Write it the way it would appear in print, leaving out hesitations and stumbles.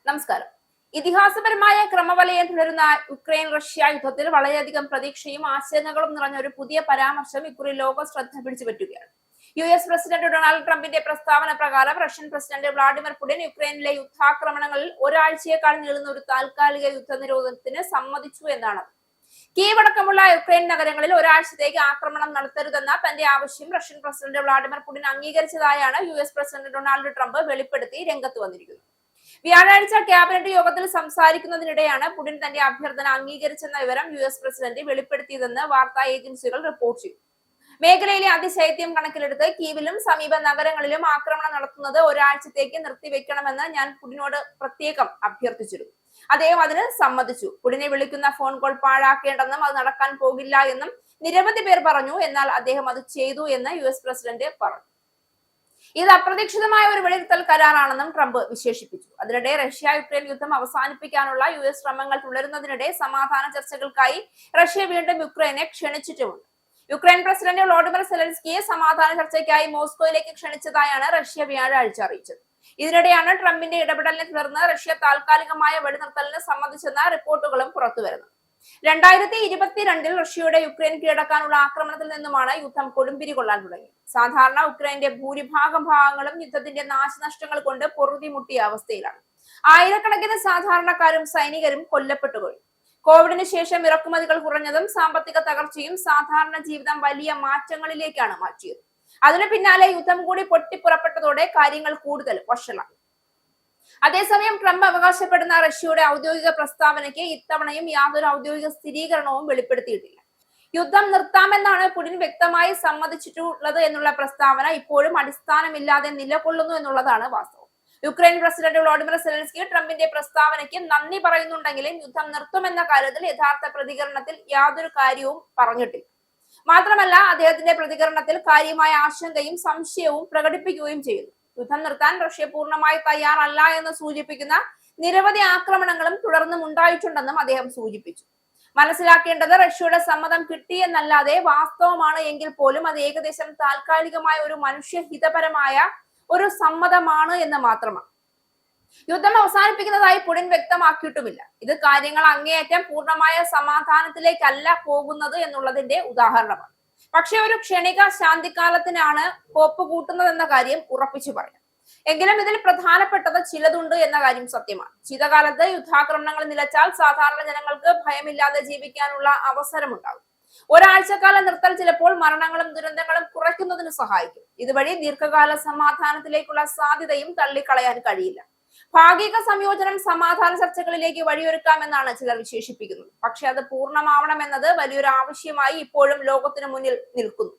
നമസ്കാരം. ഇതിഹാസപരമായ ക്രമവലയം തുടരുന്ന Ukraine Russia യുദ്ധത്തിൽ വളരെയധികം പ്രതീക്ഷയും ആശങ്കകളും നിറഞ്ഞ ഒരു പുതിയ പരാമർശം ഇക്കുറി ലോക ശ്രദ്ധ പിടിച്ചുപറ്റുകയാണ്. US പ്രസിഡന്റ് ഡൊണാൾഡ് ട്രംപിന്റെ പ്രസ്താവന പ്രകാരം റഷ്യൻ പ്രസിഡന്റ് വ്ളാഡിമിർ പുടിൻ യുക്രൈനിലെ യുദ്ധാക്രമണങ്ങളിൽ ഒരാഴ്ചയേക്കാൾ നീളുന്ന ഒരു താൽക്കാലിക യുദ്ധനിരോധനത്തിന് സമ്മതിച്ചു എന്നാണ്. കീവടക്കമുള്ള യുക്രൈൻ നഗരങ്ങളിൽ ഒരാഴ്ചത്തേക്ക് ആക്രമണം നടത്തരുതെന്ന തന്റെ ആവശ്യം റഷ്യൻ പ്രസിഡന്റ് വ്ളാഡിമിർ പുടിൻ അംഗീകരിച്ചതായാണ് US പ്രസിഡന്റ് ഡൊണാൾഡ് ട്രംപ് വെളിപ്പെടുത്തി രംഗത്ത് വന്നിരിക്കുന്നത്. വ്യാഴാഴ്ച ക്യാബിനറ്റ് യോഗത്തിൽ സംസാരിക്കുന്നതിനിടെയാണ് പുടിൻ തന്റെ അഭ്യർത്ഥന അംഗീകരിച്ചെന്ന വിവരം US പ്രസിഡന്റ് വെളിപ്പെടുത്തിയതെന്ന് വാർത്താ ഏജൻസികൾ റിപ്പോർട്ട് ചെയ്തു. മേഖലയിലെ അതിശൈത്യം കണക്കിലെടുത്ത് കീവിലും സമീപ നഗരങ്ങളിലും ആക്രമണം നടത്തുന്നത് ഒരാഴ്ചത്തേക്ക് നിർത്തിവെക്കണമെന്ന് ഞാൻ പുടിനോട് പ്രത്യേകം അഭ്യർത്ഥിച്ചിരുന്നു. അദ്ദേഹം അതിന് സമ്മതിച്ചു. പുടിനെ വിളിക്കുന്ന ഫോൺ കോൾ പാഴാക്കേണ്ടെന്നും അത് നടക്കാൻ പോകില്ല എന്നും നിരവധി പേർ പറഞ്ഞു. എന്നാൽ അദ്ദേഹം അത് ചെയ്തു എന്ന് US പ്രസിഡന്റ് പറഞ്ഞു. ഇത് അപ്രതീക്ഷിതമായ ഒരു വെടിനിർത്തൽ കരാറാണെന്നും ട്രംപ് വിശേഷിപ്പിച്ചു. അതിനിടെ റഷ്യ യുക്രൈൻ യുദ്ധം അവസാനിപ്പിക്കാനുള്ള US ശ്രമങ്ങൾ തുടരുന്നതിനിടെ സമാധാന ചർച്ചകൾക്കായി റഷ്യ വീണ്ടും യുക്രൈനെ ക്ഷണിച്ചിട്ടുമുണ്ട്. യുക്രൈൻ പ്രസിഡന്റ് വ്ളോഡിമിർ സെലൻസ്കിയെ സമാധാന ചർച്ചയ്ക്കായി മോസ്കോയിലേക്ക് ക്ഷണിച്ചതായാണ് റഷ്യ വ്യാഴാഴ്ച അറിയിച്ചത്. ഇതിനിടെയാണ് ട്രംപിന്റെ ഇടപെടലിനെ തുടർന്ന് റഷ്യ താൽക്കാലികമായ വെടിനിർത്തലിന് സമ്മതിച്ചെന്ന റിപ്പോർട്ടുകളും പുറത്തുവരുന്നത്. 2022 റഷ്യയുടെ യുക്രൈൻ കീഴടക്കാനുള്ള ആക്രമണത്തിൽ നിന്നുമാണ് യുദ്ധം കൊടുമ്പിരി കൊള്ളാൻ തുടങ്ങിയത്. സാധാരണ യുക്രൈന്റെ ഭൂരിഭാഗം ഭാഗങ്ങളും യുദ്ധത്തിന്റെ നാശനഷ്ടങ്ങൾ കൊണ്ട് പൊറുതിമുട്ടിയ അവസ്ഥയിലാണ്. ആയിരക്കണക്കിന് സാധാരണക്കാരും സൈനികരും കൊല്ലപ്പെട്ടു കഴിഞ്ഞു. കോവിഡിന് ശേഷം ഇറക്കുമതികൾ കുറഞ്ഞതും സാമ്പത്തിക തകർച്ചയും സാധാരണ ജീവിതം വലിയ മാറ്റങ്ങളിലേക്കാണ് മാറ്റിയത്. അതിനു പിന്നാലെ യുദ്ധം കൂടി പൊട്ടിപ്പുറപ്പെട്ടതോടെ കാര്യങ്ങൾ കൂടുതൽ വഷളായി. അതേസമയം ട്രംപ് അവകാശപ്പെടുന്ന റഷ്യയുടെ ഔദ്യോഗിക പ്രസ്താവനയ്ക്ക് ഇത്തവണയും യാതൊരു ഔദ്യോഗിക സ്ഥിരീകരണവും വെളിപ്പെടുത്തിയിട്ടില്ല. യുദ്ധം നിർത്താമെന്നാണ് പുടിൻ വ്യക്തമായി സമ്മതിച്ചിട്ടുള്ളത് എന്നുള്ള പ്രസ്താവന ഇപ്പോഴും അടിസ്ഥാനമില്ലാതെ നിലകൊള്ളുന്നു എന്നുള്ളതാണ് വാസ്തവം. യുക്രൈൻ പ്രസിഡന്റ് വ്ളോഡിമിർ സെലൻസ്കി ട്രംപിന്റെ പ്രസ്താവനയ്ക്ക് നന്ദി പറയുന്നുണ്ടെങ്കിലും യുദ്ധം നിർത്തുമെന്ന കാര്യത്തിൽ യഥാർത്ഥ പ്രതികരണത്തിൽ യാതൊരു കാര്യവും പറഞ്ഞിട്ടില്ല. മാത്രമല്ല, അദ്ദേഹത്തിന്റെ പ്രതികരണത്തിൽ കാര്യമായ ആശങ്കയും സംശയവും പ്രകടിപ്പിക്കുകയും ചെയ്യുന്നു. യുദ്ധം നിർത്താൻ റഷ്യ പൂർണ്ണമായി തയ്യാറല്ല എന്ന് സൂചിപ്പിക്കുന്ന നിരവധി ആക്രമണങ്ങളും തുടർന്നും ഉണ്ടായിട്ടുണ്ടെന്നും അദ്ദേഹം സൂചിപ്പിച്ചു. മനസ്സിലാക്കേണ്ടത് റഷ്യയുടെ സമ്മതം കിട്ടിയെന്നല്ലാതെ വാസ്തവമാണ് എങ്കിൽ പോലും അത് ഏകദേശം താൽക്കാലികമായ ഒരു മനുഷ്യഹിതപരമായ ഒരു സമ്മതമാണ് എന്ന് മാത്രമാണ്. യുദ്ധം അവസാനിപ്പിക്കുന്നതായി പുടിൻ വ്യക്തമാക്കിയിട്ടുമില്ല. ഇത് കാര്യങ്ങൾ അങ്ങേയറ്റം പൂർണ്ണമായ സമാധാനത്തിലേക്കല്ല പോകുന്നത് എന്നുള്ളതിന്റെ ഉദാഹരണമാണ്. പക്ഷെ ഒരു ക്ഷണിക ശാന്തികാലത്തിനാണ് കോപ്പ് കൂട്ടുന്നതെന്ന കാര്യം ഉറപ്പിച്ചു പറയാം. എങ്കിലും ഇതിൽ പ്രധാനപ്പെട്ടത് ചിലതുണ്ട് എന്ന കാര്യം സത്യമാണ്. ശീതകാലത്ത് യുദ്ധാക്രമണങ്ങൾ നിലച്ചാൽ സാധാരണ ജനങ്ങൾക്ക് ഭയമില്ലാതെ ജീവിക്കാനുള്ള അവസരമുണ്ടാകും. ഒരാഴ്ചക്കാല നിർത്തൽ ചിലപ്പോൾ മരണങ്ങളും ദുരന്തങ്ങളും കുറയ്ക്കുന്നതിന് സഹായിക്കും. ഇതുവഴി ദീർഘകാല സമാധാനത്തിലേക്കുള്ള സാധ്യതയും തള്ളിക്കളയാൻ കഴിയില്ല. ഭാഗിക സംയോജനം സമാധാന ചർച്ചകളിലേക്ക് വഴിയൊരുക്കാമെന്നാണ് ചിലർ വിശേഷിപ്പിക്കുന്നത്. പക്ഷെ അത് പൂർണ്ണമാവണമെന്നത് വലിയൊരു ആവശ്യമായി ഇപ്പോഴും ലോകത്തിനു മുന്നിൽ നിൽക്കുന്നു.